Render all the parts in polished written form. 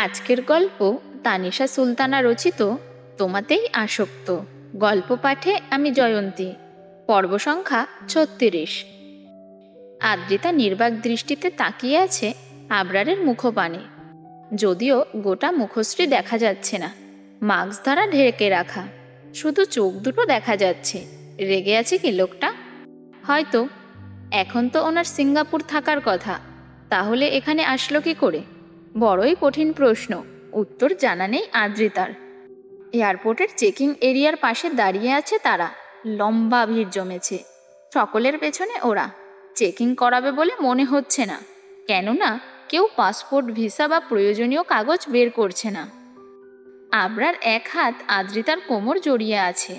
আজকের গল্প তানিশা সুলতানা রচিত তোমাতেই আসক্ত। গল্প পাঠে আমি জয়ন্তী। পর্ব সংখ্যা ৩৬। আদ্রিতা নির্বাক দৃষ্টিতে তাকিয়ে আছে আবরারের মুখপানে। যদিও গোটা মুখশ্রী দেখা যাচ্ছে না, মাস্ক দ্বারা ঢেকে রাখা, শুধু চোখ দুটো দেখা যাচ্ছে। রেগে আছে কি লোকটা? হয়তো। এখন তো ওনার সিঙ্গাপুর থাকার কথা, তাহলে এখানে আসলো কি করে? বড়ই কঠিন প্রশ্ন, উত্তর জানা নেই আদ্রিতার। এয়ারপোর্টের চেকিং এরিয়ার পাশে দাঁড়িয়ে আছে তারা। লম্বা ভিড় জমেছে, সকলের পেছনে ওরা। চেকিং করাবে বলে মনে হচ্ছে না, কেননা কেউ পাসপোর্ট, ভিসা বা প্রয়োজনীয় কাগজ বের করছে না। আবরার এক হাত আদ্রিতার কোমর জড়িয়ে আছে,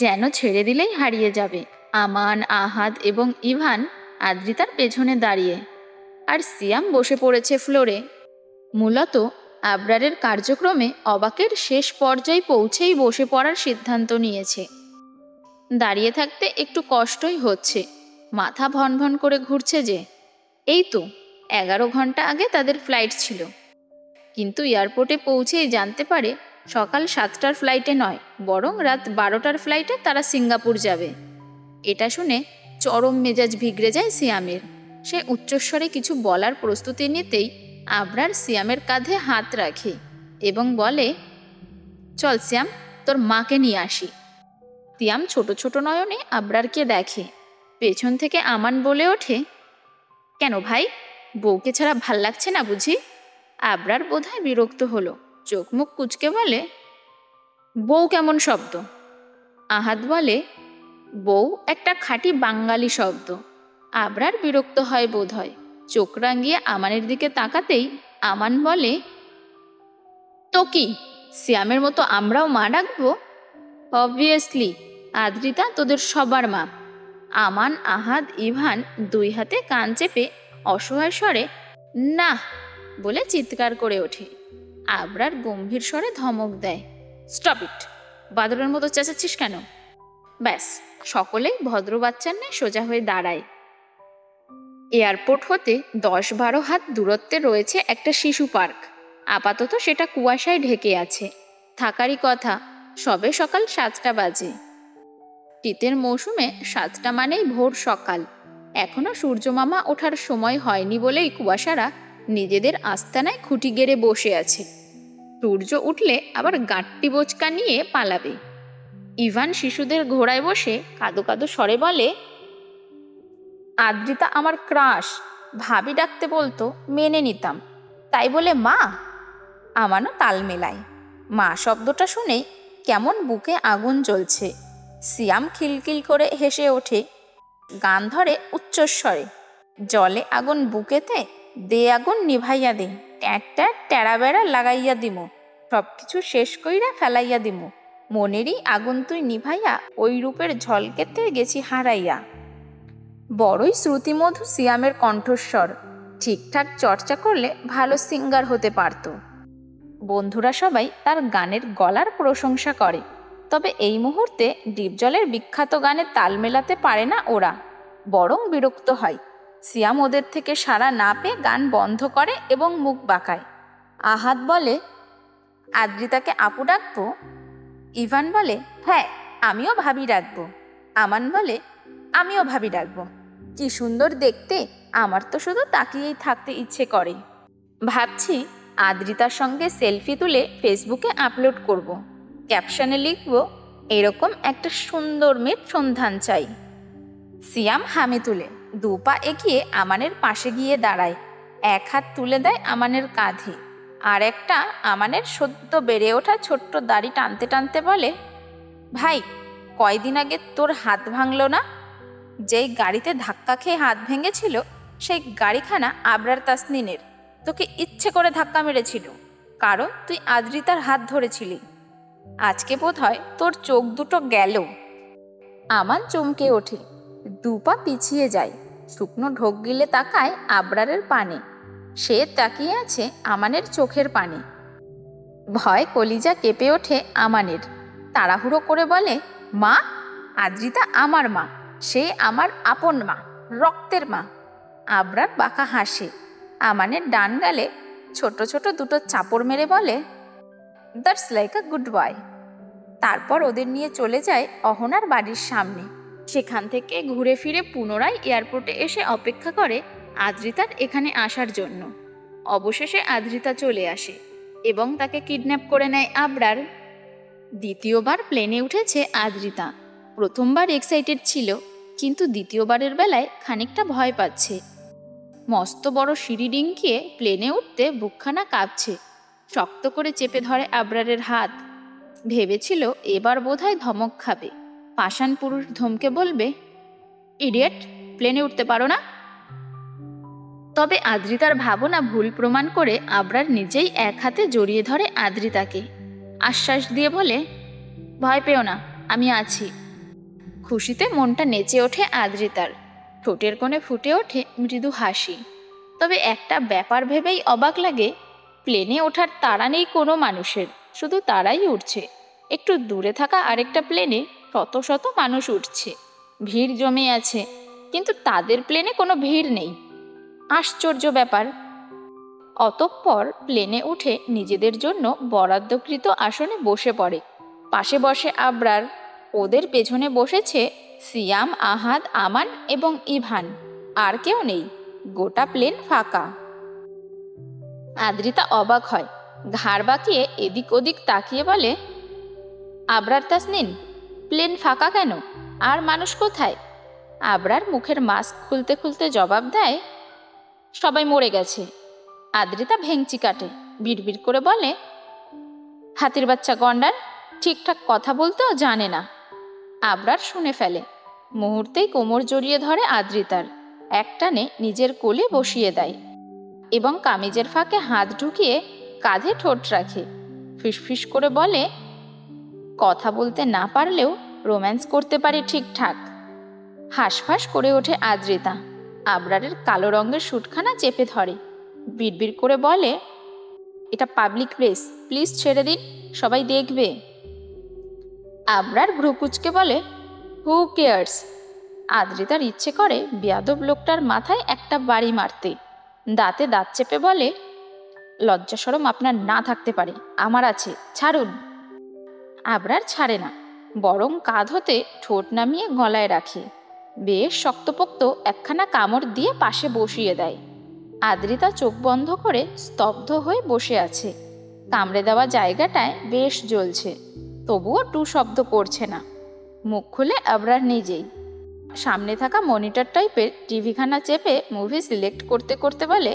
যেন ছেড়ে দিলেই হারিয়ে যাবে। আমান, আহাদ এবং ইভান আদ্রিতার পেছনে দাঁড়িয়ে, আর সিয়াম বসে পড়েছে ফ্লোরে। মূলত আবরারের কার্যক্রমে অবাকের শেষ পর্যায়ে পৌঁছেই বসে পড়ার সিদ্ধান্ত নিয়েছে। দাঁড়িয়ে থাকতে একটু কষ্টই হচ্ছে, মাথা ভনভন করে ঘুরছে যে। এই তো 11 ঘন্টা আগে তাদের ফ্লাইট ছিল, কিন্তু এয়ারপোর্টে পৌঁছেই জানতে পারে সকাল 7টার ফ্লাইটে নয়, বরং রাত 12টার ফ্লাইটে তারা সিঙ্গাপুর যাবে। এটা শুনে চরম মেজাজ বিগড়ে যায় সিয়ামের। সে উচ্চস্বরে কিছু বলার প্রস্তুতি নিতেই আবরার সিয়ামের কাঁধে হাত রাখে এবং বলে, চল সিয়াম, তোর মাকে নিয়ে আসি। সিয়াম ছোট ছোট নয়নে আবরারকে দেখে। পেছন থেকে আমান বলে ওঠে, কেন ভাই, বউকে ছাড়া ভাল লাগছে না বুঝি? আবরার বোধহয় বিরক্ত হলো, চোখ মুখ কুঁচকে বলে, বউ কেমন শব্দ? আহাদ বলে, বউ একটা খাঁটি বাঙালি শব্দ। আবরার বিরক্ত হয় বোধহয়, চোখ রাঙিয়ে আমানের দিকে তাকাতেই আমান বলে, তো কি, সিয়ামের মতো আমরাও মা ডাকবো? অবভিয়াসলি, আদ্রিতা তোদের সবার মা। আমান, আহাদ, ইভান দুই হাতে কান চেপে অসহায় স্বরে না বলে চিৎকার করে ওঠে। আবরার গম্ভীর স্বরে ধমক দেয়, স্টপ ইট, বাদরের মতো চেঁচাচ্ছিস কেন? ব্যাস, সকলেই ভদ্র বাচ্চার ন্যায় সোজা হয়ে দাঁড়ায়। এয়ারপোর্ট হতে 10-12 হাত দূরত্বে রয়েছে একটা শিশু পার্ক। আপাতত সেটা কুয়াশায় ঢেকে আছে, থাকারই কথা। সবে সকাল 7টা বাজে। শীতের মৌসুমে 7টা মানেই ভোর সকাল। এখনো সূর্যমামা ওঠার সময় হয়নি বলেই কুয়াশারা নিজেদের আস্তানায় খুঁটি গেড়ে বসে আছে। সূর্য উঠলে আবার গাঁটটি বোচকা নিয়ে পালাবে। ইভান শিশুদের ঘোড়ায় বসে কাঁদো কাঁদো স্বরে বলে, আদ্রিতা আমার ক্রাশ, ভাবি ডাকতে বলতো, মেনে নিতাম, তাই বলে মা? আমানও তাল মেলায়। মা শব্দটা শুনেই কেমন বুকে আগুন জ্বলছে। সিয়াম খিলখিল করে হেসে ওঠে, গান ধরে উচ্চস্বরে, জলে আগুন বুকেতে, দে আগুন নিভাইয়া দে, ট্যাঁট টেরা বেড়া লাগাইয়া দিমু, সব কিছু শেষ কইরা ফেলাইয়া দিমু, মনেরই আগুন তুই নিভাইয়া, ওই রূপের ঝলকেতে গেছি হারাইয়া। বড়ই শ্রুতিমধু সিয়ামের কণ্ঠস্বর। ঠিকঠাক চর্চা করলে ভালো সিঙ্গার হতে পারত। বন্ধুরা সবাই তার গানের গলার প্রশংসা করে, তবে এই মুহূর্তে ডিপজলের বিখ্যাত গানে তাল মেলাতে পারে না ওরা, বরং বিরক্ত হয়। সিয়াম ওদের থেকে সাড়া না পেয়ে গান বন্ধ করে এবং মুখ বাঁকায়। আহাদ বলে, আদ্রিতাকে আপু ডাকবো? ইভান বলে, হ্যাঁ, আমিও ভাবি ডাকবো। আমান বলে, আমিও ভাবি ডাকবো। কি সুন্দর দেখতে, আমার তো শুধু তাকিয়েই থাকতে ইচ্ছে করে। ভাবছি আদ্রিতার সঙ্গে সেলফি তুলে ফেসবুকে আপলোড করব। ক্যাপশনে লিখব, এরকম একটা সুন্দর মেয়ের সন্ধান চাই। সিয়াম হামি তুলে 2 পা এগিয়ে আমানের পাশে গিয়ে দাঁড়ায়। এক হাত তুলে দেয় আমানের কাঁধে, আর একটা আমানের সদ্য বেড়ে ওঠা ছোট্ট দাড়ি টানতে টানতে বলে, ভাই, কয়দিন আগে তোর হাত ভাঙলো না? যেই গাড়িতে ধাক্কা খেয়ে হাত ভেঙেছিল, সেই গাড়িখানা আবরার তাসনিনের। তোকে ইচ্ছে করে ধাক্কা মেরেছিল, কারণ তুই আদ্রিতার হাত ধরেছিলি। আজকে বোধ হয় তোর চোখ দুটো গেল। আমান চমকে ওঠে, 2 পা পিছিয়ে যায়, শুকনো ঢোক গিলে তাকায় আবরারের পানে। সে তাকিয়ে আছে আমানের চোখের পানে। ভয় কলিজা কেঁপে ওঠে আমানের। তাড়াহুড়ো করে বলে, মা, আদ্রিতা আমার মা, সে আমার আপন মা, রক্তের মা। আবরার বাঁকা হাসে। আমানের ডান গালে ছোট ছোট দুটো চাপড় মেরে বলে, that's like a good boy. তারপর ওদের নিয়ে চলে যায় অহনার বাড়ির সামনে। সেখান থেকে ঘুরে ফিরে পুনরায় এয়ারপোর্টে এসে অপেক্ষা করে আদ্রিতার এখানে আসার জন্য। অবশেষে আদ্রিতা চলে আসে এবং তাকে কিডন্যাপ করে নেয় আবরার। দ্বিতীয়বার প্লেনে উঠেছে আদ্রিতা। প্রথমবার এক্সাইটেড ছিল, কিন্তু দ্বিতীয়বারের বেলায় খানিকটা ভয় পাচ্ছে। মস্ত বড় সিঁড়ি ডিঙ্গিয়ে প্লেনে উঠতে বুকখানা কাঁপছে। শক্ত করে চেপে ধরে আবরারের হাত। ভেবেছিল এবার বোধহয় ধমক খাবে। পাষাণ পুরুষ ধমকে বলবে, ইডিয়েট, প্লেনে উঠতে পারো না? তবে আদ্রিতার ভাবনা ভুল প্রমাণ করে আবরার নিজেই এক হাতে জড়িয়ে ধরে আদ্রিতাকে। আশ্বাস দিয়ে বলে, ভয় পেও না, আমি আছি। খুশিতে মনটা নেচে ওঠে আদ্রিতার। ঠোঁটের কোণে ফুটে ওঠে মৃদু হাসি। তবে একটা ব্যাপার ভেবেই অবাক লাগে, প্লেনে ওঠার তাড়া নেই কোনো মানুষের, শুধু তারাই উঠছে। একটু দূরে থাকা আরেকটা প্লেনে শত শত মানুষ উঠছে, ভিড় জমে আছে, কিন্তু তাদের প্লেনে কোনো ভিড় নেই। আশ্চর্য ব্যাপার। অতঃপর প্লেনে উঠে নিজেদের জন্য বরাদ্দকৃত আসনে বসে পড়ে। পাশে বসে আবরার। ওদের পেছনে বসেছে সিয়াম, আহাদ, আমান এবং ইভান। আর কেউ নেই, গোটা প্লেন ফাঁকা। আদ্রিতা অবাক হয়, ঘাড় বাঁকিয়ে এদিক ওদিক তাকিয়ে বলে, আবরার তাসনিন, প্লেন ফাঁকা কেন? আর মানুষ কোথায়? আবরার মুখের মাস্ক খুলতে খুলতে জবাব দেয়, সবাই মরে গেছে। আদ্রিতা ভেংচি কাটে, বিড়বিড় করে বলে, হাতির বাচ্চা গন্ডার, ঠিকঠাক কথা বলতেও জানে না। আবরার শুনে ফেলে। মুহূর্তেই কোমর জড়িয়ে ধরে আদ্রিতার, একটানে নিজের কোলে বসিয়ে দেয় এবং কামিজের ফাঁকে হাত ঢুকিয়ে কাঁধে ঠোঁট রাখে। ফিসফিস করে বলে, কথা বলতে না পারলেও রোম্যান্স করতে পারি ঠিকঠাক। হাঁসফাঁস করে ওঠে আদ্রিতা। আবরারের কালো রঙের সুটখানা চেপে ধরে, বিড়বিড় করে বলে, এটা পাবলিক প্লেস, প্লিজ ছেড়ে দিন, সবাই দেখবে। আবরার ভ্রুকুচকে বলে, হু কেয়ার্স? আদ্রিতার ইচ্ছে করে বেয়াদব লোকটার মাথায় একটা বাড়ি মারতে। দাঁতে দাঁত চেপে বলে, লজ্জা শরম আপনার না থাকতে পারে, আমার আছে, ছাড়ুন। আবরার ছাড়ে না, বরং কাঁধ হতে ঠোঁট নামিয়ে গলায় রাখে। বেশ শক্তপোক্ত একখানা কামড় দিয়ে পাশে বসিয়ে দেয়। আদ্রিতা চোখ বন্ধ করে স্তব্ধ হয়ে বসে আছে। কামড়ে দেওয়া জায়গাটায় বেশ জ্বলছে, তবুও টু শব্দ করছে না। মুখ খুলে আবরার নিজেই। সামনে থাকা মনিটর টাইপের টিভিখানা চেপে মুভি সিলেক্ট করতে করতে বলে,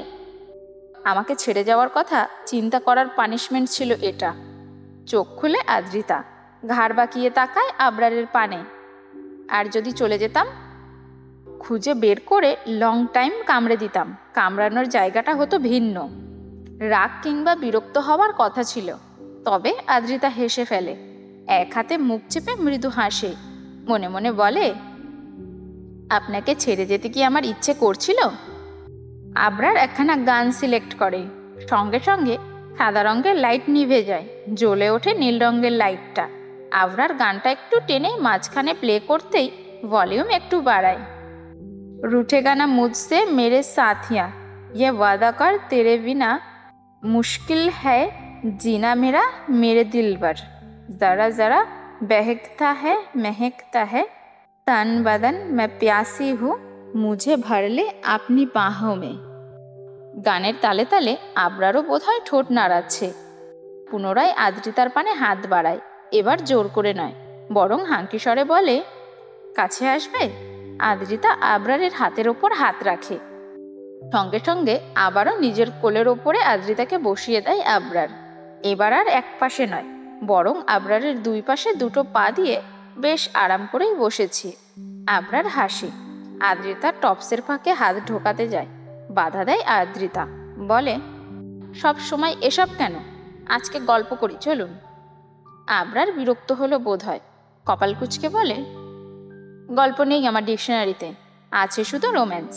আমাকে ছেড়ে যাওয়ার কথা চিন্তা করার পানিশমেন্ট ছিল এটা। চোখ খুলে আদ্রিতা ঘাড় বাঁকিয়ে তাকায় আবরারের পানে। আর যদি চলে যেতাম? খুঁজে বের করে লং টাইম কামড়ে দিতাম। কামড়ানোর জায়গাটা হতো ভিন্ন। রাগ কিংবা বিরক্ত হওয়ার কথা ছিল। তবে আদ্রিতা হেসে ফেলে, এক হাতে মুখ চেপে মৃদু হাসে। মনে মনে বলে, আপনাকে ছেড়ে যেতে কি আমার ইচ্ছে করছিল? আবরার একখানা গান সিলেক্ট করে। সঙ্গে সঙ্গে সাদা রঙের লাইট নিভে যায়, জ্বলে ওঠে নীল রঙের লাইটটা। আবরার গানটা একটু টেনে মাঝখানে প্লে করতেই ভলিউম একটু বাড়ায়। रूठेगा ना मुझसे मेरे साथिया, ये वादा कर तेरे बिना मुश्किल है जीना मेरा मेरे दिल पर, ज़रा ज़रा बहकता है महकता है तन बदन, मैं प्यासी हूँ मुझे भर ले अपनी बाहों में। গানের তালে তালে আবরারও বোধহয় ঠোঁট নাড়াচ্ছে। পুনরায় আদ্রিতার পানে হাত বাড়ায়। এবার জোর করে নয়, বরং হাঁকি স্বরে বলে, কাছে আসবে? আদ্রিতা আবরারের হাতের ওপর হাত রাখে। সঙ্গে সঙ্গে আবারও নিজের কোলের ওপরে আদ্রিতাকে বসিয়ে দেয় আবরার। এবার আর এক পাশে নয়, বরং আবরারের দুই পাশে দুটো পা দিয়ে বেশ আরাম করেই বসেছি। আবরার হাসি। আদ্রিতা টপসের ফাঁকে হাত ঢোকাতে যায়, বাধা দেয় আদ্রিতা, বলে, সব সময় এসব কেন? আজকে গল্প করি, চলুন। আবরার বিরক্ত হলো বোধ হয়, কপাল কুঁচকে বলে, গল্প নেই আমার ডিকশনারিতে, আছে শুধু রোম্যান্স।